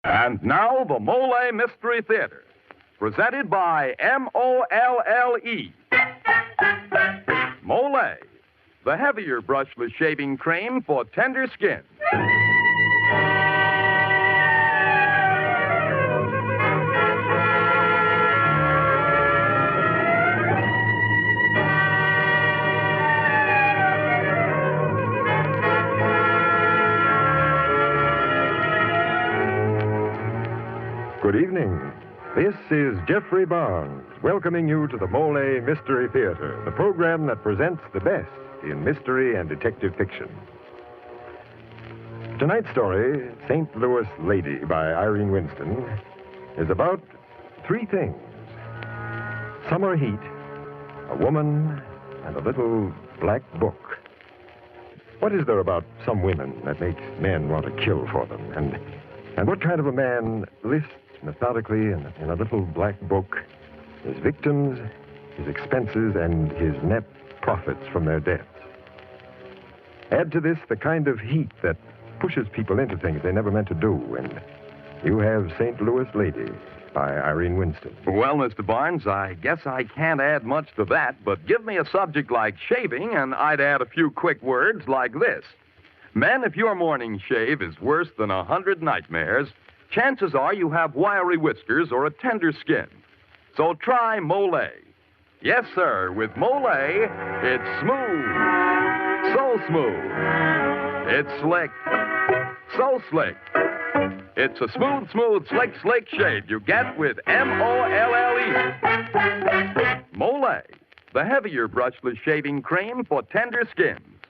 And now, the Molle Mystery Theater, presented by Molle. Molle, the heavier brushless shaving cream for tender skin. Good evening. This is Jeffrey Barnes, welcoming you to the Molle Mystery Theater, the program that presents the best in mystery and detective fiction. Tonight's story, St. Louis Lady by Irene Winston, is about three things: summer heat, a woman, and a little black book. What is there about some women that makes men want to kill for them? And what kind of a man lists methodically in a little black book his victims, his expenses, and his net profits from their deaths? Add to this the kind of heat that pushes people into things they never meant to do, and you have St. Louis Lady by Irene Winston. Well, Mr. Barnes, I guess I can't add much to that, but give me a subject like shaving, and I'd add a few quick words like this. Men, if your morning shave is worse than 100 nightmares, chances are you have wiry whiskers or a tender skin. So try Molle. Yes, sir, with Molle, it's smooth. So smooth. It's slick. So slick. It's a smooth, slick shave you get with Molle. Molle, the heavier brushless shaving cream for tender skins.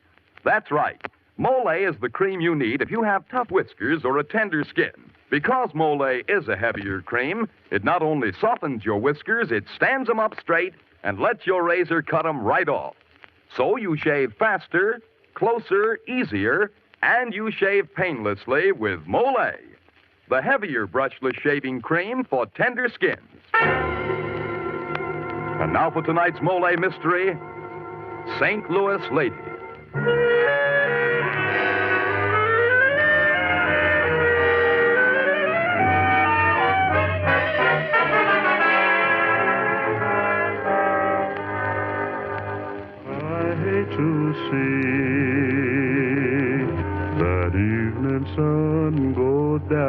That's right. Molle is the cream you need if you have tough whiskers or a tender skin. Because Molle is a heavier cream, it not only softens your whiskers, it stands them up straight and lets your razor cut them right off. So you shave faster, closer, easier, and you shave painlessly with Molle, the heavier brushless shaving cream for tender skins. And now for tonight's Molle mystery, St. Louis Lady. To see that evening sun go down.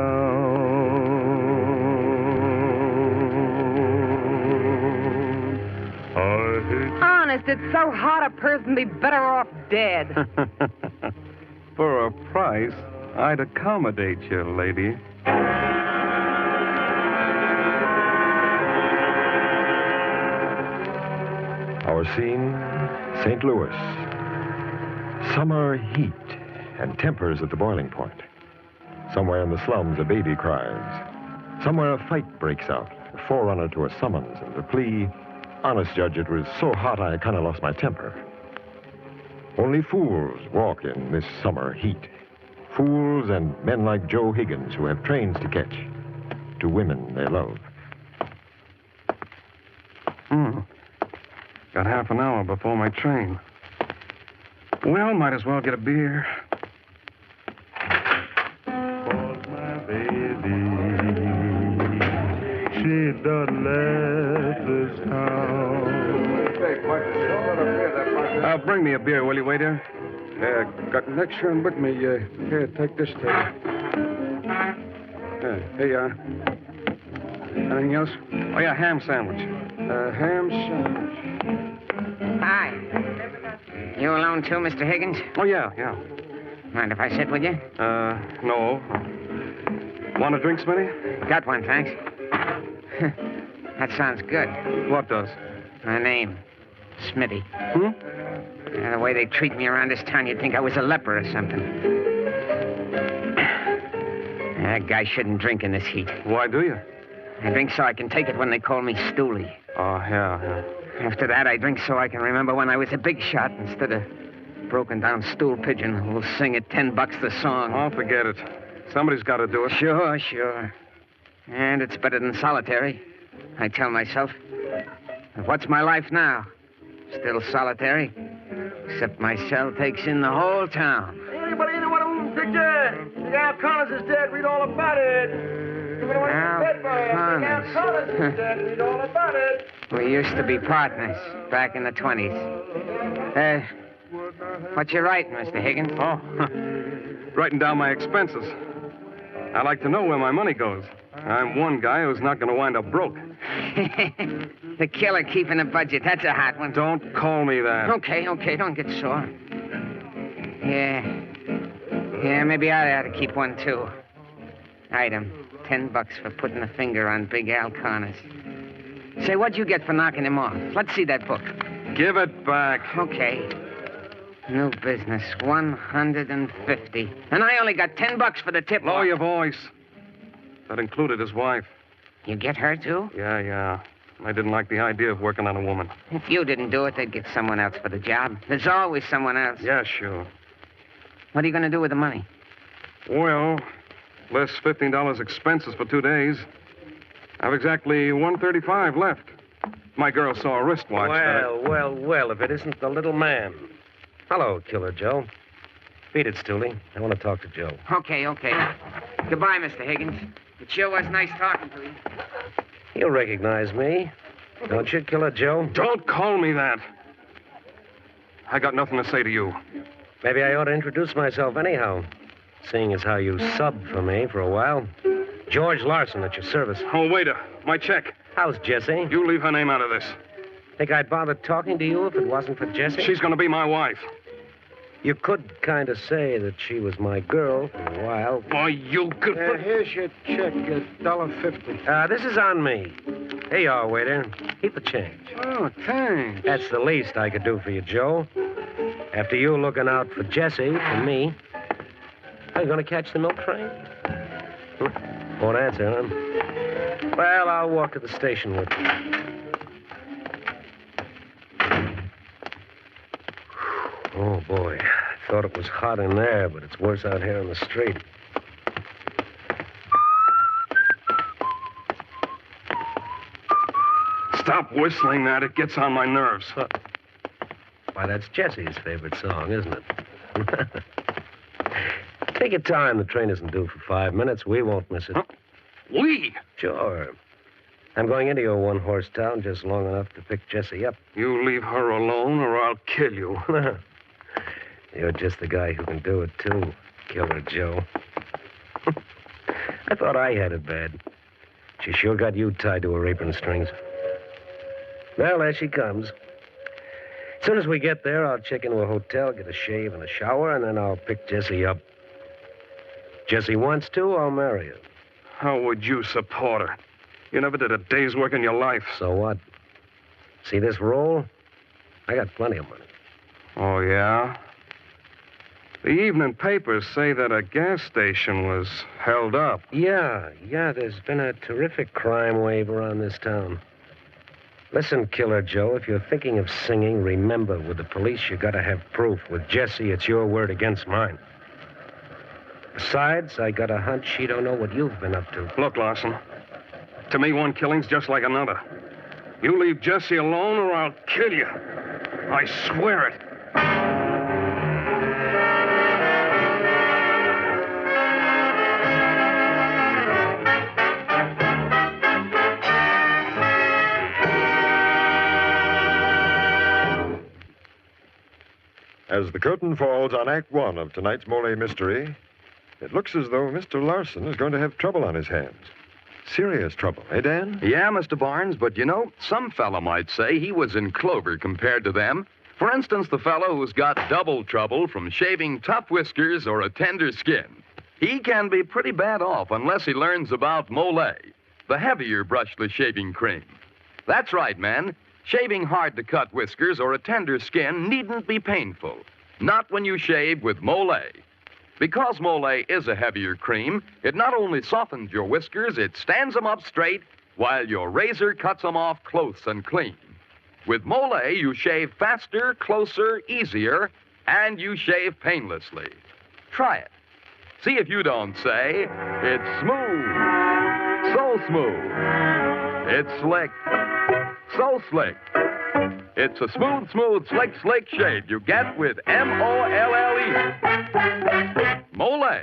Honest, it's so hot a person'd be better off dead. For a price, I'd accommodate you, lady. Our scene, St. Louis. Summer heat and tempers at the boiling point. Somewhere in the slums, a baby cries. Somewhere a fight breaks out, a forerunner to a summons, and the plea, "Honest, Judge, it was so hot I kind of lost my temper." Only fools walk in this summer heat. Fools and men like Joe Higgins who have trains to catch to women they love. Got half an hour before my train. Well, might as well get a beer. Was my baby, she done left this town. Bring me a beer, will you, waiter? Got an extra one with me. Here, take this table. Here you are. Anything else? Oh, yeah, ham sandwich. Ham sandwich. Hi. You alone too, Mr. Higgins? Oh, yeah. Mind if I sit with you? No. Want a drink, Smitty? Got one, thanks. That sounds good. What does? My name, Smitty. Hmm? The way they treat me around this town, you'd think I was a leper or something. That guy shouldn't drink in this heat. Why do you? I drink so I can take it when they call me Stoolie. Oh, yeah. After that, I drink so I can remember when I was a big shot instead of broken-down stool pigeon who'll sing at $10 the song. Oh, forget it. Somebody's got to do it. Sure. And it's better than solitary, I tell myself. But what's my life now? Still solitary, except my cell takes in the whole town. Anybody in the one of them picture? The guy Connors is dead. Read all about it. Read all about it. We used to be partners back in the 20s. What you writing, Mr. Higgins? Oh, writing down my expenses. I like to know where my money goes. I'm one guy who's not going to wind up broke. The killer keeping a budget. That's a hot one. Don't call me that. Okay, don't get sore. Yeah, maybe I ought to keep one, too. Item, $10 for putting a finger on Big Al Connors. Say, what'd you get for knocking him off? Let's see that book. Give it back. Okay. New business, 150. And I only got $10 for the tip. Lower your voice. That included his wife. You get her, too? Yeah. I didn't like the idea of working on a woman. If you didn't do it, they'd get someone else for the job. There's always someone else. Yeah, sure. What are you going to do with the money? Well, less $15 expenses for 2 days. I've exactly $135 left. My girl saw a wristwatch. Well, if it isn't the little man. Hello, Killer Joe. Beat it, Stooley. I want to talk to Joe. Okay. Goodbye, Mr. Higgins. It sure was nice talking to you. You recognize me, don't you, Killer Joe? Don't call me that. I got nothing to say to you. Maybe I ought to introduce myself anyhow, seeing as how you subbed for me for a while. George Larson at your service. Oh, waiter, my check. How's Jessie? You leave her name out of this. Think I'd bother talking to you if it wasn't for Jessie? She's going to be my wife. You could kind of say that she was my girl for a while. Why, you could... Here's your check, $1.50. This is on me. Here you are, waiter. Keep the change. Oh, thanks. That's the least I could do for you, Joe. After you looking out for Jessie, for me. Are you going to catch the milk train? Won't answer, huh? Well, I'll walk to the station with you. Oh, boy. I thought it was hot in there, but it's worse out here on the street. Stop whistling that. It gets on my nerves. Why, that's Jessie's favorite song, isn't it? Take your time. The train isn't due for 5 minutes. We won't miss it. Huh? We? Sure. I'm going into your one-horse town just long enough to pick Jessie up. You leave her alone or I'll kill you. You're just the guy who can do it, too, Killer Joe. I thought I had it bad. She sure got you tied to her apron strings. Well, there she comes. As soon as we get there, I'll check into a hotel, get a shave and a shower, and then I'll pick Jessie up. Jessie wants to, I'll marry her. How would you support her? You never did a day's work in your life. So what? See this roll? I got plenty of money. Oh, yeah? The evening papers say that a gas station was held up. Yeah, there's been a terrific crime wave around this town. Listen, Killer Joe, if you're thinking of singing, remember, with the police, you gotta have proof. With Jessie, it's your word against mine. Besides, I got a hunch she don't know what you've been up to. Look, Larson, to me, one killing's just like another. You leave Jessie alone or I'll kill you. I swear it. As the curtain falls on Act One of tonight's Molle mystery, it looks as though Mr. Larson is going to have trouble on his hands. Serious trouble, eh, Dan? Yeah, Mr. Barnes, but you know, some fella might say he was in clover compared to them. For instance, the fellow who's got double trouble from shaving tough whiskers or a tender skin. He can be pretty bad off unless he learns about Molle, the heavier brushless shaving cream. That's right, man. Shaving hard-to-cut whiskers or a tender skin needn't be painful. Not when you shave with Molle. Because Molle is a heavier cream, it not only softens your whiskers, it stands them up straight, while your razor cuts them off close and clean. With Molle, you shave faster, closer, easier, and you shave painlessly. Try it. See if you don't say, it's smooth, so smooth. It's slick, so slick. It's a smooth, slick shave you get with Molle. Molle,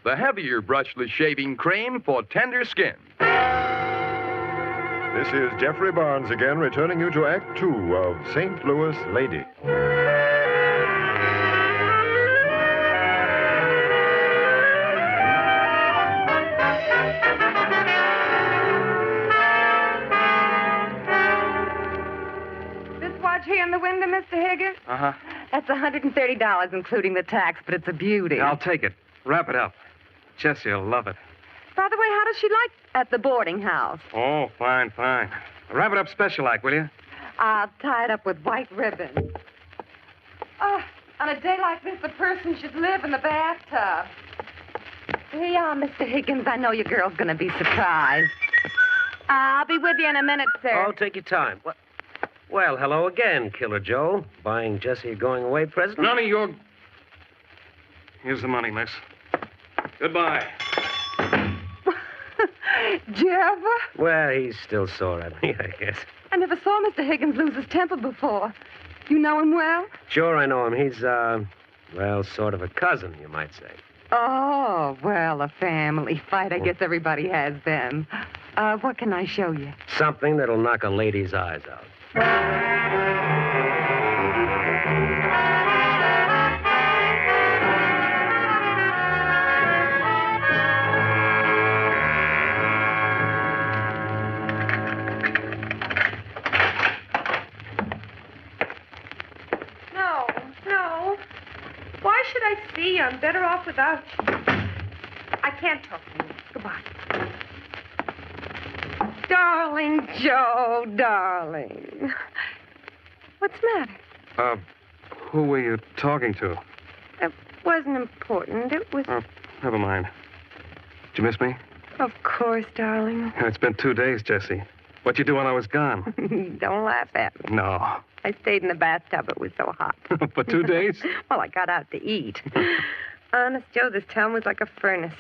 the heavier brushless shaving cream for tender skin. This is Jeffrey Barnes again, returning you to Act Two of St. Louis Lady. This watch here in the window, Mr. Higgins? Uh-huh. That's $130, including the tax, but it's a beauty. I'll take it. Wrap it up. Jessie will love it. By the way, how does she like at the boarding house? Oh, fine, fine. Wrap it up special like, will you? I'll tie it up with white ribbon. Oh, on a day like this, the person should live in the bathtub. Here you are, Mr. Higgins. I know your girl's going to be surprised. I'll be with you in a minute, sir. Oh, take your time. Well, hello again, Killer Joe. Buying Jessie a going-away present? None of your... Here's the money, miss. Goodbye. Jeff? Well, he's still sore at me, I guess. I never saw Mr. Higgins lose his temper before. You know him well? Sure, I know him. He's, well, sort of a cousin, you might say. Oh, well, a family fight. I guess everybody has them. What can I show you? Something that'll knock a lady's eyes out. No. Why should I see you? I'm better off without you. I can't talk to you. Goodbye. Darling Joe, darling. What's the matter? Who were you talking to? It wasn't important. It was... Oh, never mind. Did you miss me? Of course, darling. It's been 2 days, Jessie. What'd you do while I was gone? Don't laugh at me. No. I stayed in the bathtub. It was so hot. For 2 days? Well, I got out to eat. Honest, Joe, this town was like a furnace.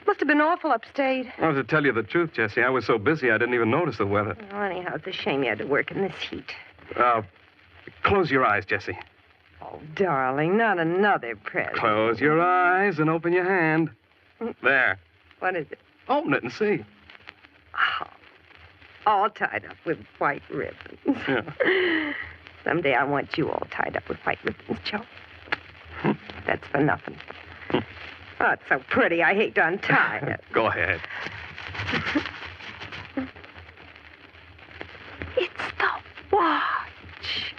Must have been awful upstate. Well, to tell you the truth, Jessie, I was so busy I didn't even notice the weather. Well, anyhow, it's a shame you had to work in this heat. Close your eyes, Jessie. Oh, darling, not another present. Close your eyes and open your hand. There. What is it? Open it and see. Oh, all tied up with white ribbons. Yeah. Someday I want you all tied up with white ribbons, Joe. That's for nothing. Oh, it's so pretty. I hate to untie it. Go ahead. It's the watch.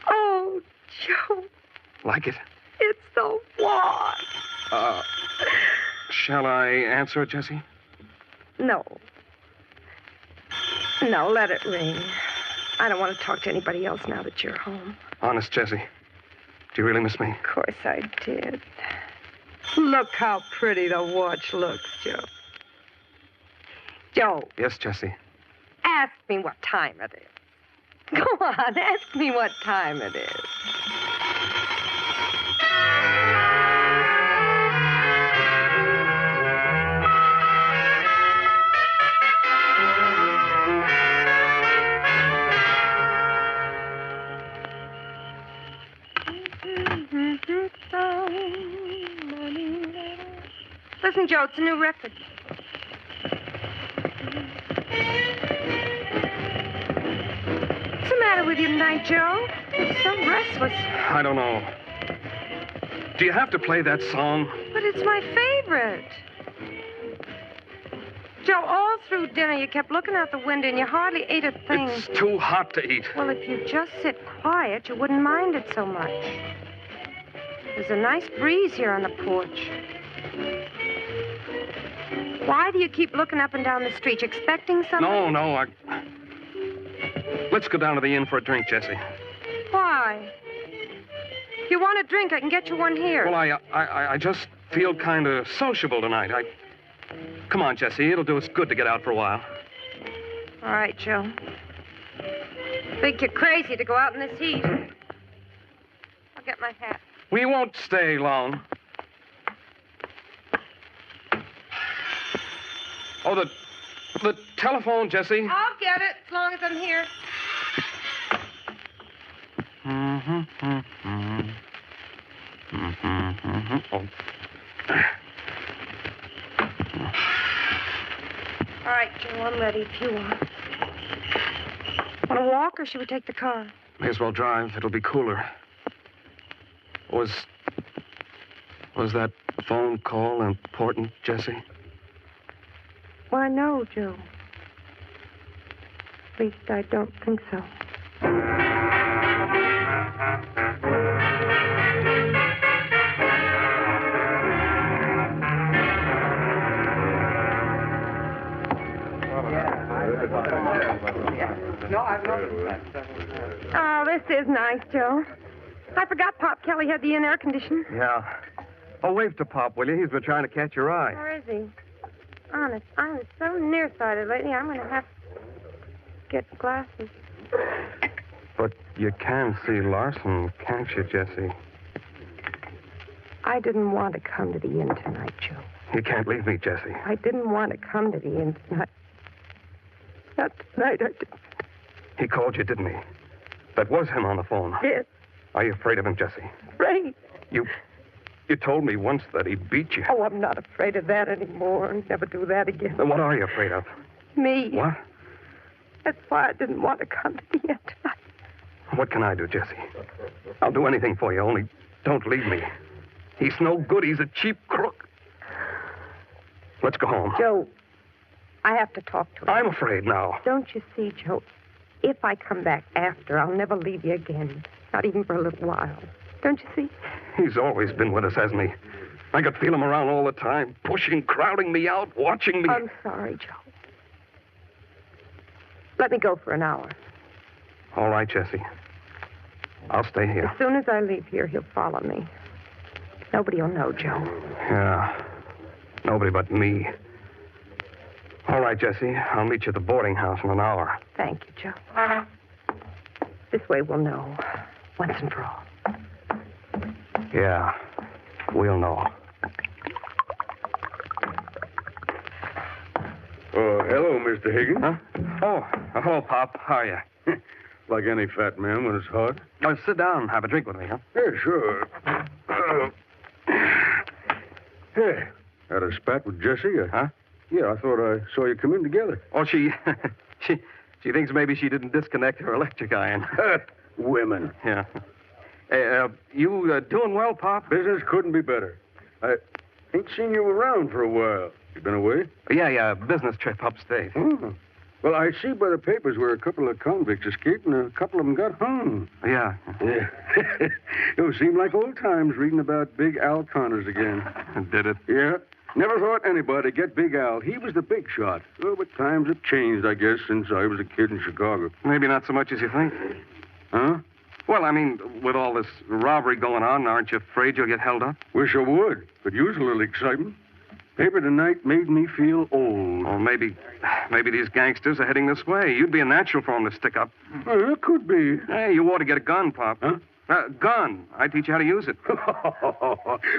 Oh, Joe. Like it? It's the watch. Shall I answer it, Jessie? No. No, let it ring. I don't want to talk to anybody else now that you're home. Honest, Jessie. Do you really miss me? Of course I did. Look how pretty the watch looks, Joe. Joe, Yes, Jessie. ask me what time it is. Go on, ask me what time it is. Listen, Joe, it's a new record. What's the matter with you tonight, Joe? You're so restless. I don't know. Do you have to play that song? But it's my favorite. Joe, all through dinner, you kept looking out the window and you hardly ate a thing. It's too hot to eat. Well, if you just sit quiet, you wouldn't mind it so much. There's a nice breeze here on the porch. Why do you keep looking up and down the street? You expecting something? No. Let's go down to the inn for a drink, Jessie. Why? If you want a drink, I can get you one here. Well, I just feel kind of sociable tonight. Come on, Jessie. It'll do us good to get out for a while. All right, Joe. Think you're crazy to go out in this heat. I'll get my hat. We won't stay long. Oh, the telephone, Jessie. I'll get it as long as I'm here. Oh. All right, Joe, I'm ready if you want. Want to walk, or should we take the car? May as well drive. It'll be cooler. Was that phone call important, Jesse? Why, no, Joe. At least I don't think so. Oh, this is nice, Joe. I forgot Pop Kelly had the in-air condition. Yeah. Oh, wave to Pop, will you? He's been trying to catch your eye. Where is he? Honest, I'm so nearsighted lately, I'm going to have to get glasses. But you can see Larson, can't you, Jesse? I didn't want to come to the inn tonight, Joe. You can't leave me, Jesse. I didn't want to come to the inn tonight. Not tonight, I didn't. He called you, didn't he? That was him on the phone. Yes, Are you afraid of him, Jesse? afraid. You told me once that he beat you. Oh, I'm not afraid of that anymore. I'll never do that again. Then what are you afraid of? Me. What? That's why I didn't want to come to the inn tonight. What can I do, Jesse? I'll do anything for you, only don't leave me. He's no good. He's a cheap crook. Let's go home. Joe, I have to talk to him. I'm afraid now. Don't you see, Joe? If I come back after, I'll never leave you again. Not even for a little while. Don't you see? He's always been with us, hasn't he? I could feel him around all the time, pushing, crowding me out, watching me. I'm sorry, Joe. Let me go for an hour. All right, Jesse. I'll stay here. As soon as I leave here, he'll follow me. Nobody will know, Joe. Yeah. Nobody but me. All right, Jesse. I'll meet you at the boarding house in an hour. Thank you, Joe. This way we'll know, once and for all. Yeah. We'll know. Oh, hello, Mr. Higgins. Huh? Oh, hello, Pop. How are you? Like any fat man when it's hot. Oh, sit down and have a drink with me, huh? Yeah, sure. Hey, had a spat with Jessie? Huh? Yeah, I thought I saw you come in together. Oh, she thinks maybe she didn't disconnect her electric iron. Women. Yeah. Hey, you doing well, Pop? Business couldn't be better. I ain't seen you around for a while. You been away? Yeah, business trip upstate. Oh. Well, I see by the papers where a couple of convicts escaped and a couple of them got hung. Yeah. Yeah. It seemed like old times reading about Big Al Connors again. Did it? Yeah. Never thought anybody'd get Big Al. He was the big shot. Oh, but times have changed, I guess, since I was a kid in Chicago. Maybe not so much as you think. Huh? Well, I mean, with all this robbery going on, aren't you afraid you'll get held up? Wish I would. Could use a little excitement. Paper tonight made me feel old. Or maybe these gangsters are heading this way. You'd be a natural for them to stick up. It could be. Hey, you ought to get a gun, Pop. Huh? Gun. I teach you how to use it.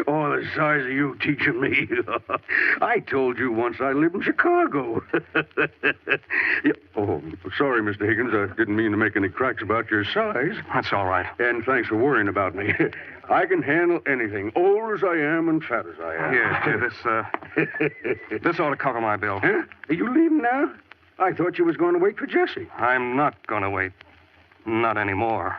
Oh, the size of you teaching me. I told you once I lived in Chicago. Yeah. Oh, sorry, Mr. Higgins. I didn't mean to make any cracks about your size. That's all right. And thanks for worrying about me. I can handle anything, old as I am and fat as I am. Here, this ought to cover my bill. Huh? Are you leaving now? I thought you was going to wait for Jessie. I'm not going to wait. Not anymore.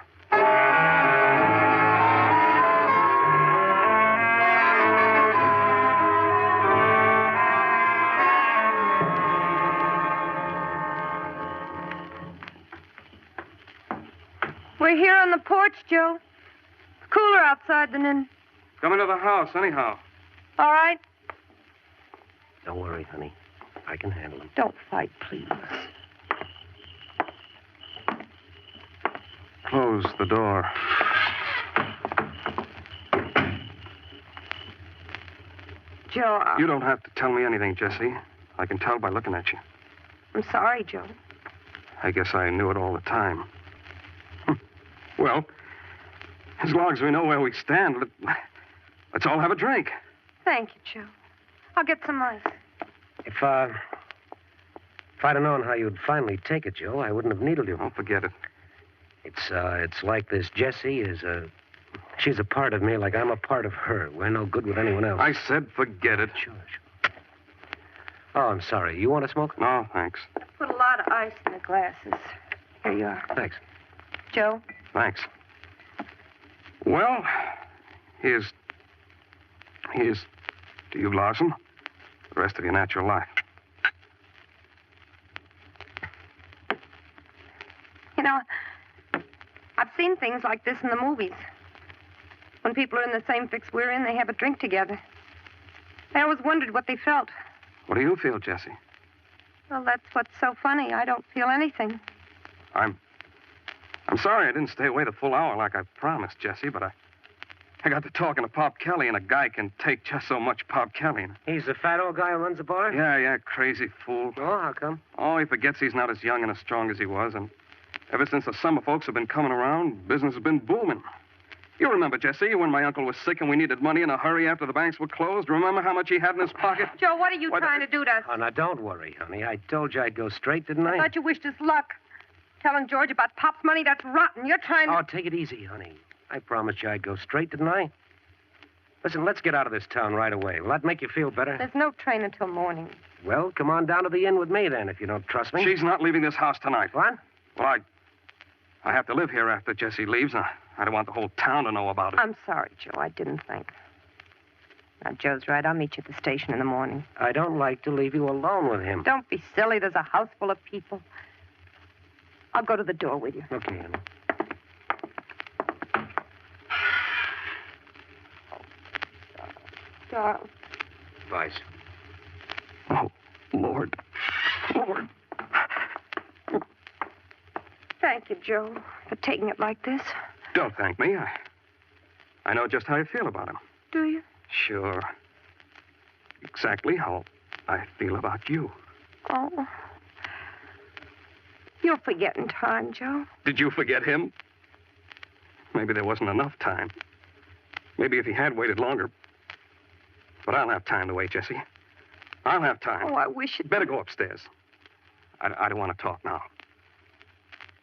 We're here on the porch, Joe. It's cooler outside than in. Come into the house, anyhow. All right? Don't worry, honey. I can handle him. Don't fight, please. Close the door. Joe, You don't have to tell me anything, Jesse. I can tell by looking at you. I'm sorry, Joe. I guess I knew it all the time. Well, as long as we know where we stand, let's all have a drink. Thank you, Joe. I'll get some ice. If I'd have known how you'd finally take it, Joe, I wouldn't have needled you. Don't forget it. It's like this. Jessie she's a part of me like I'm a part of her. We're no good with anyone else. I said forget it. Sure. Oh, I'm sorry. You want to smoke? No, thanks. Put a lot of ice in the glasses. Here you are. Thanks. Joe? Thanks. Well, here's to you, Larson. The rest of your natural life. You know, I've seen things like this in the movies. When people are in the same fix we're in, they have a drink together. I always wondered what they felt. What do you feel, Jessie? Well, that's what's so funny. I don't feel anything. I'm sorry I didn't stay away the full hour like I promised, Jessie, but I got to talking to Pop Kelly, and a guy can take just so much Pop Kelly. He's the fat old guy who runs the bar? Yeah, crazy fool. Oh, how come? Oh, he forgets he's not as young and as strong as he was, and ever since the summer folks have been coming around, business has been booming. You remember, Jessie, when my uncle was sick and we needed money in a hurry after the banks were closed? Remember how much he had in his pocket? Joe, what are you trying to do to us? Oh, now, don't worry, honey. I told you I'd go straight, didn't I? I thought you wished us luck. Telling George about Pop's money, that's rotten. You're trying to... Oh, take it easy, honey. I promised you I'd go straight, didn't I? Listen, let's get out of this town right away. Will that make you feel better? There's no train until morning. Well, come on down to the inn with me, then, if you don't trust me. She's not leaving this house tonight. What? Well, I have to live here after Jessie leaves. I don't want the whole town to know about it. I'm sorry, Joe. I didn't think. Now, Joe's right. I'll meet you at the station in the morning. I don't like to leave you alone with him. Don't be silly. There's a house full of people. I'll go to the door with you. Okay, honey. Darling. Vice. Oh, Lord. Lord. Thank you, Joe, for taking it like this. Don't thank me. I know just how you feel about him. Do you? Sure. Exactly how I feel about you. Oh. You'll forget in time, Joe. Did you forget him? Maybe there wasn't enough time. Maybe if he had waited longer. But I'll have time to wait, Jessie. I'll have time. Oh, I wish it... Better go upstairs. I don't want to talk now.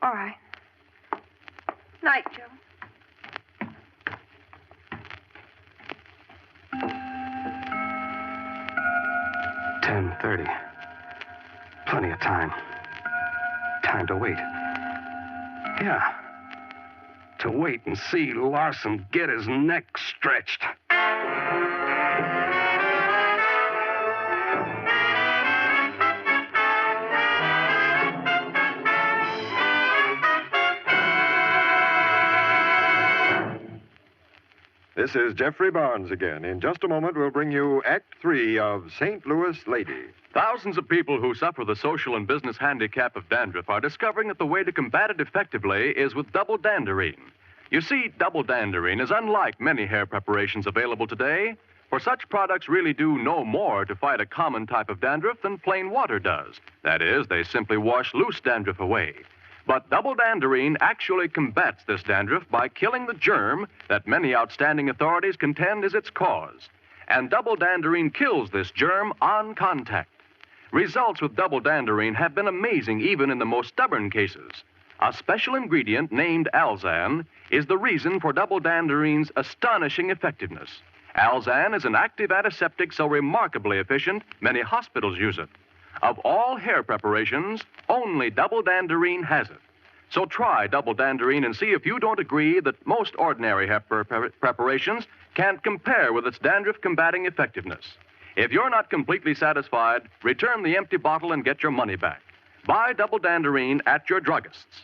All right. Night, Joe. $10:30. Plenty of time. Time to wait. Yeah. To wait and see Larson get his neck stretched. This is Jeffrey Barnes again. In just a moment, we'll bring you Act 3 of St. Louis Lady. Thousands of people who suffer the social and business handicap of dandruff are discovering that the way to combat it effectively is with double danderine. You see, double danderine is unlike many hair preparations available today, for such products really do no more to fight a common type of dandruff than plain water does. That is, they simply wash loose dandruff away. But double danderine actually combats this dandruff by killing the germ that many outstanding authorities contend is its cause. And double danderine kills this germ on contact. Results with double danderine have been amazing even in the most stubborn cases. A special ingredient named Alzan is the reason for double danderine's astonishing effectiveness. Alzan is an active antiseptic so remarkably efficient, many hospitals use it. Of all hair preparations, only double danderine has it. So try double danderine and see if you don't agree that most ordinary hair preparations can't compare with its dandruff-combating effectiveness. If you're not completely satisfied, return the empty bottle and get your money back. Buy double danderine at your druggist's.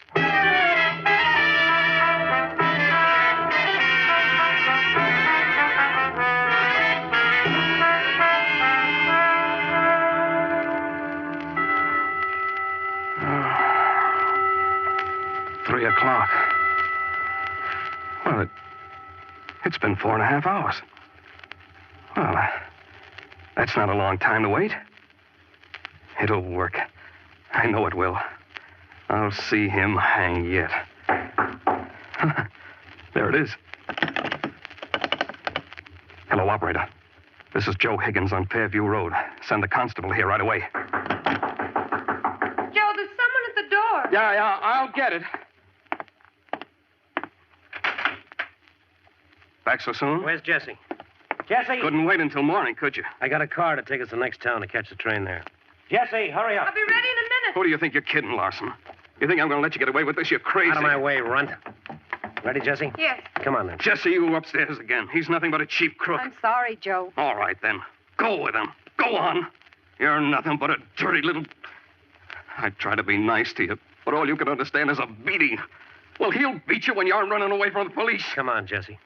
$3:00. Well, it's been 4.5 hours. Well, that's not a long time to wait. It'll work. I know it will. I'll see him hang yet. There it is. Hello, operator. This is Joe Higgins on Fairview Road. Send the constable here right away. Joe, there's someone at the door. Yeah, I'll get it. Back so soon? Where's Jessie? Jessie! Couldn't wait until morning, could you? I got a car to take us to the next town to catch the train there. Jesse, hurry up. I'll be ready in a minute. Who do you think you're kidding, Larson? You think I'm going to let you get away with this? You're crazy. Out of my way, runt. Ready, Jesse? Yes. Come on, then. Jesse, you upstairs again. He's nothing but a cheap crook. I'm sorry, Joe. All right, then. Go with him. Go on. You're nothing but a dirty little... I try to be nice to you, but all you can understand is a beating. Well, he'll beat you when you're running away from the police. Come on, Jesse.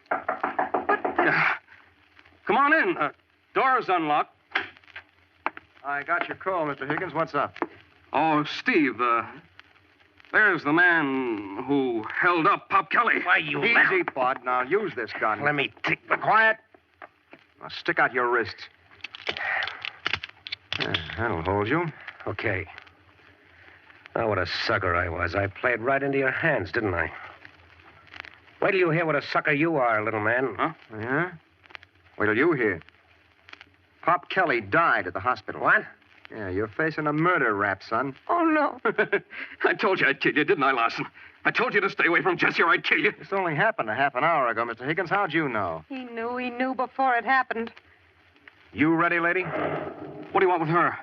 Come on in. Door's unlocked. I got your call, Mr. Higgins. What's up? Oh, Steve, there's the man who held up Pop Kelly. Why, you... Easy, Bud. Now, use this gun. Let me take the... Quiet. Now, stick out your wrists. That'll hold you. Okay. Oh, what a sucker I was. I played right into your hands, didn't I? Wait till you hear what a sucker you are, little man. Huh? Yeah? Wait till you hear. Pop Kelly died at the hospital. What? Yeah, you're facing a murder rap, son. Oh, no. I told you I'd kill you, didn't I, Larson? I told you to stay away from Jesse or I'd kill you. This only happened a half an hour ago, Mr. Higgins. How'd you know? He knew before it happened. You ready, lady? What do you want with her?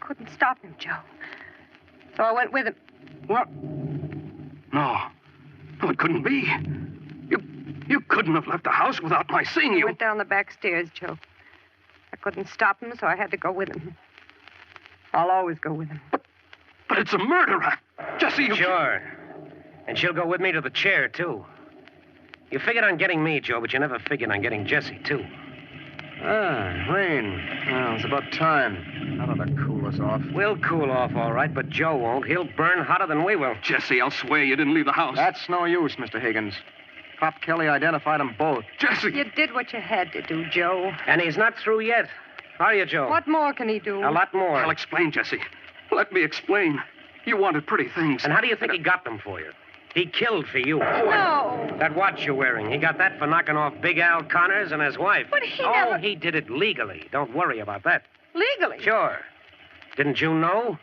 Couldn't stop him, Joe. So I went with him. What? No. No, it couldn't be. You couldn't have left the house without my seeing I you. went down the back stairs, Joe. I couldn't stop him, so I had to go with him. I'll always go with him. But it's a murder rap. Jesse, you... Sure. And she'll go with me to the chair, too. You figured on getting me, Joe, but you never figured on getting Jesse, too. Rain. Well, it's about time. How to cool us off? We'll cool off, all right, but Joe won't. He'll burn hotter than we will. Jesse, I'll swear you didn't leave the house. That's no use, Mr. Higgins. Pop Kelly identified them both. Jesse! You did what you had to do, Joe. And he's not through yet. Are you, Joe? What more can he do? A lot more. I'll explain, Jesse. Let me explain. You wanted pretty things. And how do you think he got them for you? He killed for you. No. That watch you're wearing, he got that for knocking off Big Al Connors and his wife. But he Oh, never... he did it legally. Don't worry about that. Legally? Sure. Didn't you know?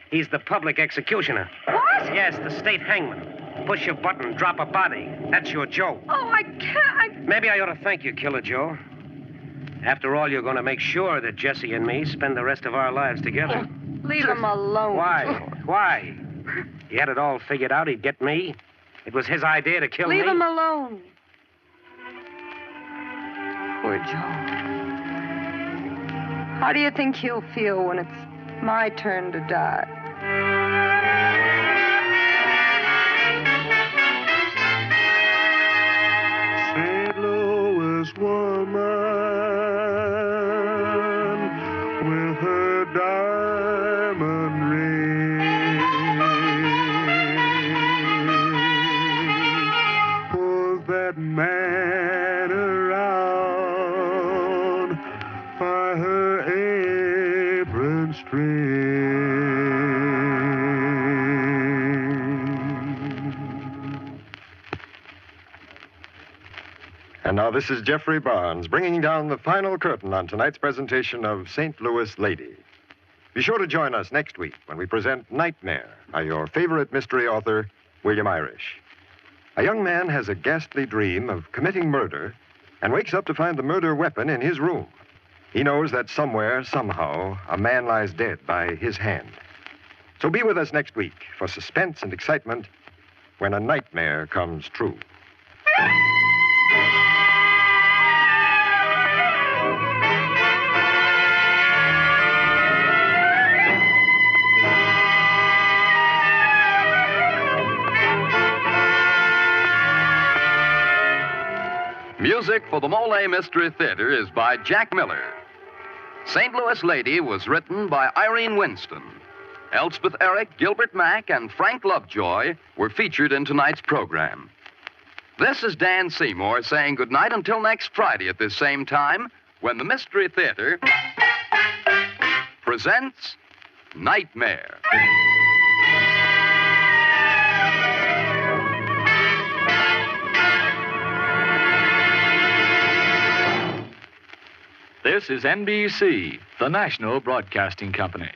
He's the public executioner. What? Yes, the state hangman. Push a button, drop a body. That's your Joe. Oh, I can't. Maybe I ought to thank you, Killer Joe. After all, you're going to make sure that Jesse and me spend the rest of our lives together. Leave him alone. Why? Why? He had it all figured out he'd get me. It was his idea to kill me. Leave him alone. Poor Joe. How do you think he'll feel when it's my turn to die? St. Louis woman with her diamond ring pulls that man around by her apron string. And now this is Jeffrey Barnes bringing down the final curtain on tonight's presentation of St. Louis Lady. Be sure to join us next week when we present Nightmare by your favorite mystery author, William Irish. A young man has a ghastly dream of committing murder and wakes up to find the murder weapon in his room. He knows that somewhere, somehow, a man lies dead by his hand. So be with us next week for suspense and excitement when a nightmare comes true. Music for the Molle Mystery Theater is by Jack Miller. St. Louis Lady was written by Irene Winston. Elspeth Eric, Gilbert Mack, and Frank Lovejoy were featured in tonight's program. This is Dan Seymour saying goodnight until next Friday at this same time when the Mystery Theater presents Nightmare. This is NBC, the national broadcasting company.